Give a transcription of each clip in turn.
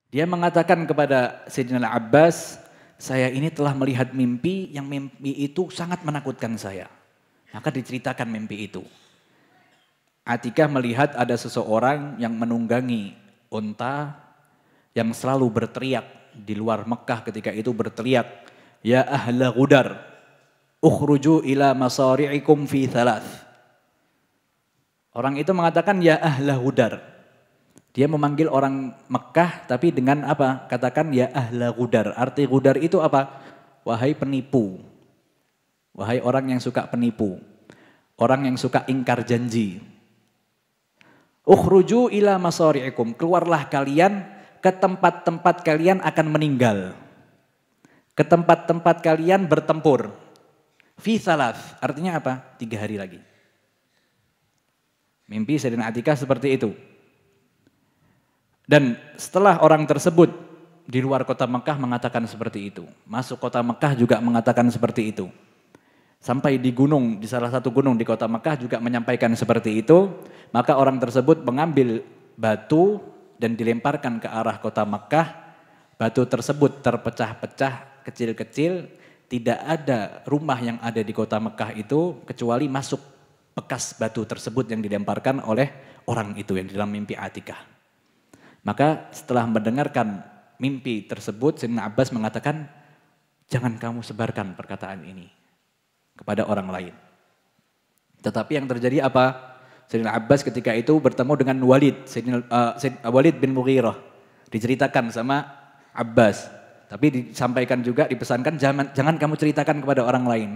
Dia mengatakan kepada Sayyidina Abbas, saya ini telah melihat mimpi yang mimpi itu sangat menakutkan saya. Maka diceritakan mimpi itu. Atikah melihat ada seseorang yang menunggangi unta yang selalu berteriak di luar Mekah ketika itu berteriak, ya ahla Ghudar, ukhruju ila masari'ikum fi thalath. Orang itu mengatakan ya ahla Ghudar. Dia memanggil orang Mekah tapi dengan apa? Katakan ya ahla Ghudar. Arti Ghudar itu apa? Wahai penipu. Wahai orang yang suka penipu. Orang yang suka ingkar janji. Ukhruju ila masari'ikum. Keluarlah kalian ke tempat-tempat kalian akan meninggal. Ke tempat-tempat kalian bertempur. Fi thalath. Artinya apa? 3 hari lagi. Mimpi Sayyidina Atikah seperti itu. Dan setelah orang tersebut di luar kota Mekah mengatakan seperti itu. Masuk kota Mekah juga mengatakan seperti itu. Sampai di gunung, di salah satu gunung di kota Mekah juga menyampaikan seperti itu. Maka orang tersebut mengambil batu dan dilemparkan ke arah kota Mekah. Batu tersebut terpecah-pecah kecil-kecil. Tidak ada rumah yang ada di kota Mekah itu kecuali masuk bekas batu tersebut yang dilemparkan oleh orang itu yang di dalam mimpi Atikah. Maka setelah mendengarkan mimpi tersebut, Sayyidina Abbas mengatakan, jangan kamu sebarkan perkataan ini kepada orang lain. Tetapi yang terjadi apa? Sayyidina Abbas ketika itu bertemu dengan Walid bin Mughirah. Diceritakan sama Abbas. Tapi disampaikan juga, dipesankan, jangan kamu ceritakan kepada orang lain.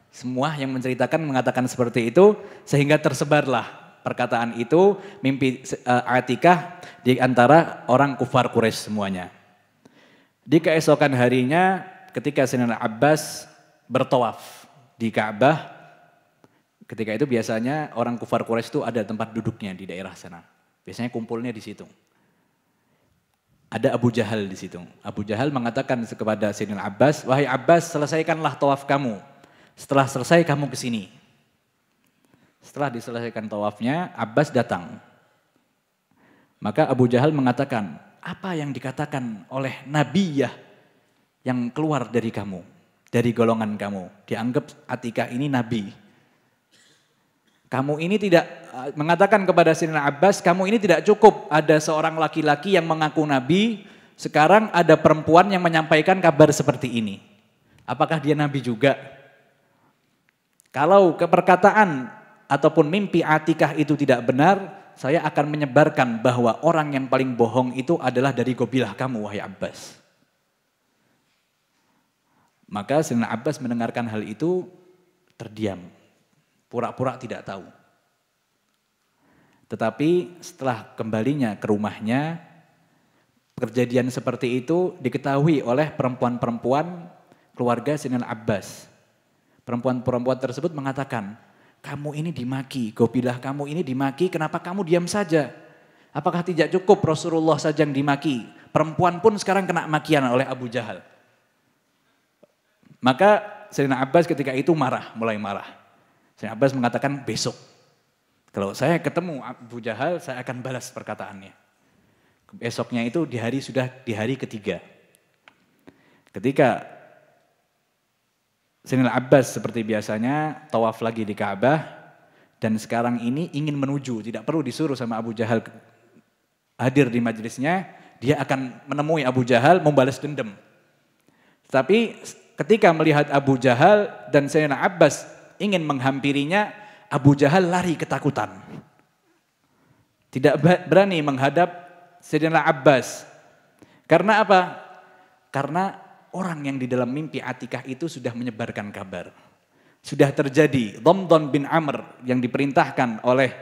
Semua yang menceritakan mengatakan seperti itu, sehingga tersebarlah perkataan itu, mimpi Atikah di antara orang kufar Quraisy semuanya. Di keesokan harinya ketika Sayyidina Abbas bertawaf di Ka'bah, ketika itu biasanya orang kufar Quraisy itu ada tempat duduknya di daerah sana. Biasanya kumpulnya di situ. Ada Abu Jahal di situ. Abu Jahal mengatakan kepada Sayyidina Abbas, wahai Abbas, selesaikanlah tawaf kamu. Setelah selesai kamu ke sini. Setelah diselesaikan tawafnya, Abbas datang. Maka Abu Jahal mengatakan, apa yang dikatakan oleh Nabiyah yang keluar dari kamu, dari golongan kamu. Dianggap Atikah ini Nabi. Kamu ini tidak, mengatakan kepada Sayyidina Abbas, kamu ini tidak cukup ada seorang laki-laki yang mengaku Nabi, sekarang ada perempuan yang menyampaikan kabar seperti ini. Apakah dia Nabi juga? Kalau keperkataan ataupun mimpi Atikah itu tidak benar, saya akan menyebarkan bahwa orang yang paling bohong itu adalah dari gobilah kamu, wahai Abbas. Maka Sayyidina Abbas mendengarkan hal itu terdiam, pura-pura tidak tahu. Tetapi setelah kembalinya ke rumahnya, kejadian seperti itu diketahui oleh perempuan-perempuan keluarga Sayyidina Abbas. Perempuan-perempuan tersebut mengatakan, kamu ini dimaki, gobilah kamu ini dimaki, kenapa kamu diam saja? Apakah tidak cukup Rasulullah saja yang dimaki? Perempuan pun sekarang kena makian oleh Abu Jahal. Maka Sayyidina Abbas ketika itu marah, mulai marah. Sayyidina Abbas mengatakan besok. Kalau saya ketemu Abu Jahal, saya akan balas perkataannya. Besoknya itu sudah di hari ketiga. Ketika Sayyidina Abbas seperti biasanya tawaf lagi di Ka'bah dan sekarang ini ingin menuju, tidak perlu disuruh sama Abu Jahal hadir di majelisnya, dia akan menemui Abu Jahal membalas dendam. Tapi ketika melihat Abu Jahal dan Sayyidina Abbas ingin menghampirinya, Abu Jahal lari ketakutan. Tidak berani menghadap Sayyidina Abbas. Karena apa? Karena orang yang di dalam mimpi Atikah itu sudah menyebarkan kabar. Sudah terjadi. Dhamdhan bin Amr yang diperintahkan oleh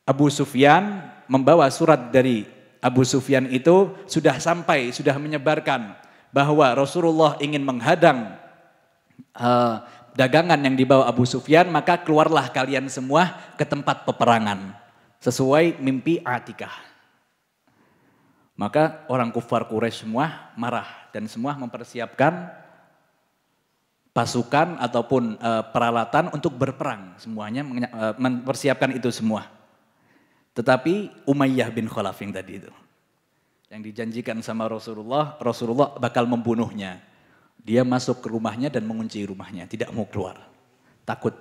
Abu Sufyan membawa surat dari Abu Sufyan itu sudah sampai, sudah menyebarkan bahwa Rasulullah ingin menghadang dagangan yang dibawa Abu Sufyan, maka keluarlah kalian semua ke tempat peperangan. Sesuai mimpi Atikah. Maka orang kufar Quraisy semua marah dan semua mempersiapkan pasukan ataupun peralatan untuk berperang. Semuanya mempersiapkan itu semua. Tetapi Umayyah bin Khalaf yang tadi itu. yang dijanjikan sama Rasulullah, Rasulullah bakal membunuhnya. Dia masuk ke rumahnya dan mengunci rumahnya, tidak mau keluar, takut.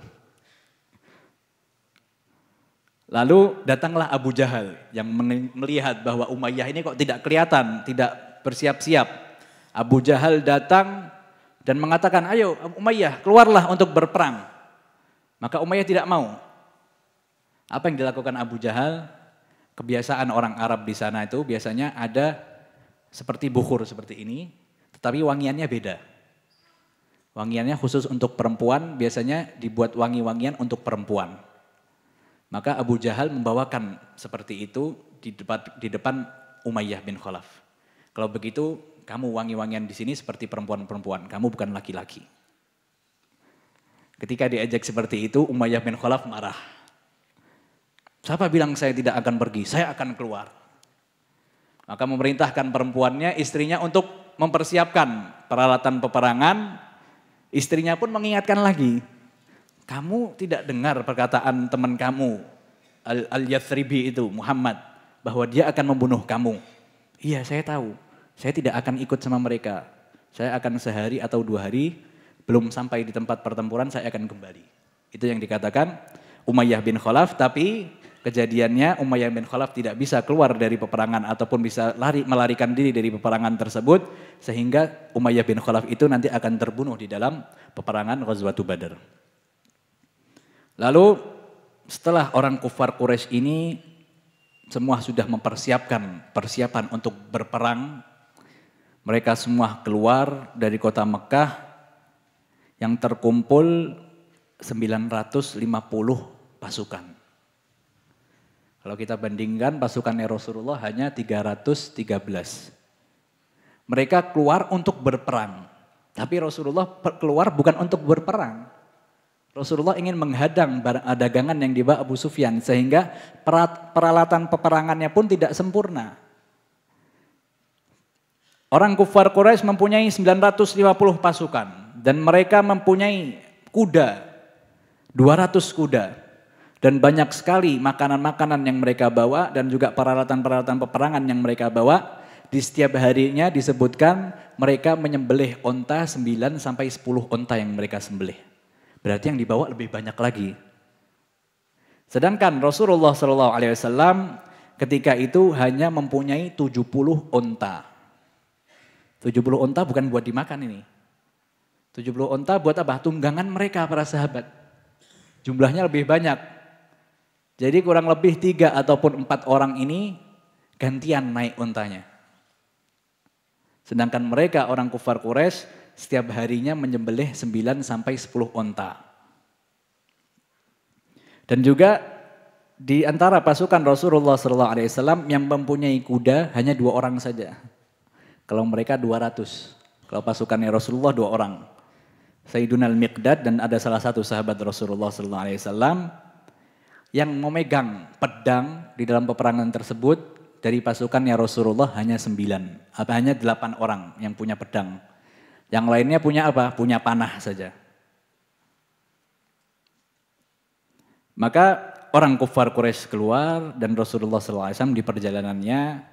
Lalu datanglah Abu Jahal yang melihat bahwa Umayyah ini kok tidak kelihatan, tidak bersiap-siap. Abu Jahal datang dan mengatakan, ayo Umayyah keluarlah untuk berperang. Maka Umayyah tidak mau. Apa yang dilakukan Abu Jahal? Kebiasaan orang Arab di sana itu biasanya ada seperti bukhur seperti ini, tetapi wangiannya beda. Wangiannya khusus untuk perempuan, biasanya dibuat wangi-wangian untuk perempuan. Maka Abu Jahal membawakan seperti itu di depan Umayyah bin Khalaf. Kalau begitu, kamu wangi-wangian di sini seperti perempuan-perempuan, kamu bukan laki-laki. Ketika diajak seperti itu, Umayyah bin Khalaf marah. Siapa bilang saya tidak akan pergi? Saya akan keluar. Maka memerintahkan perempuannya, istrinya untuk mempersiapkan peralatan peperangan. Istrinya pun mengingatkan lagi. Kamu tidak dengar perkataan teman kamu, Al-Yathribi itu, Muhammad, bahwa dia akan membunuh kamu. Iya, saya tahu. Saya tidak akan ikut sama mereka. Saya akan sehari atau 2 hari, belum sampai di tempat pertempuran, saya akan kembali. Itu yang dikatakan Umayyah bin Khalaf, tapi kejadiannya Umayyah bin Khalaf tidak bisa keluar dari peperangan ataupun bisa melarikan diri dari peperangan tersebut, sehingga Umayyah bin Khalaf itu nanti akan terbunuh di dalam peperangan Ghazwatul Badar. Lalu setelah orang kufar Quraisy ini semua sudah mempersiapkan persiapan untuk berperang, mereka semua keluar dari kota Mekah yang terkumpul 950 pasukan. Kalau kita bandingkan pasukannya Rasulullah hanya 313. Mereka keluar untuk berperang, tapi Rasulullah keluar bukan untuk berperang. Rasulullah ingin menghadang dagangan yang dibawa Abu Sufyan sehingga peralatan peperangannya pun tidak sempurna. Orang kufar Quraisy mempunyai 950 pasukan dan mereka mempunyai kuda, 200 kuda. Dan banyak sekali makanan-makanan yang mereka bawa dan juga peralatan-peralatan peperangan yang mereka bawa. Di setiap harinya disebutkan mereka menyembelih onta 9 sampai 10 onta yang mereka sembelih. Berarti yang dibawa lebih banyak lagi. Sedangkan Rasulullah SAW ketika itu hanya mempunyai 70 onta. 70 onta bukan buat dimakan ini. 70 onta buat apa? Tunggangan mereka para sahabat. Jumlahnya lebih banyak. Jadi kurang lebih 3 ataupun 4 orang ini gantian naik ontanya. Sedangkan mereka orang kufar Quraisy setiap harinya menyembelih 9 sampai 10 onta. Dan juga di antara pasukan Rasulullah SAW yang mempunyai kuda hanya 2 orang saja. Kalau mereka 200. Kalau pasukannya Rasulullah 2 orang. Sayyiduna Al-Miqdad dan ada salah satu sahabat Rasulullah SAW yang memegang pedang di dalam peperangan tersebut. Dari pasukannya Rasulullah hanya 9. Hanya 8 orang yang punya pedang. Yang lainnya punya apa? Punya panah saja. Maka orang kufar Quraisy keluar dan Rasulullah SAW di perjalanannya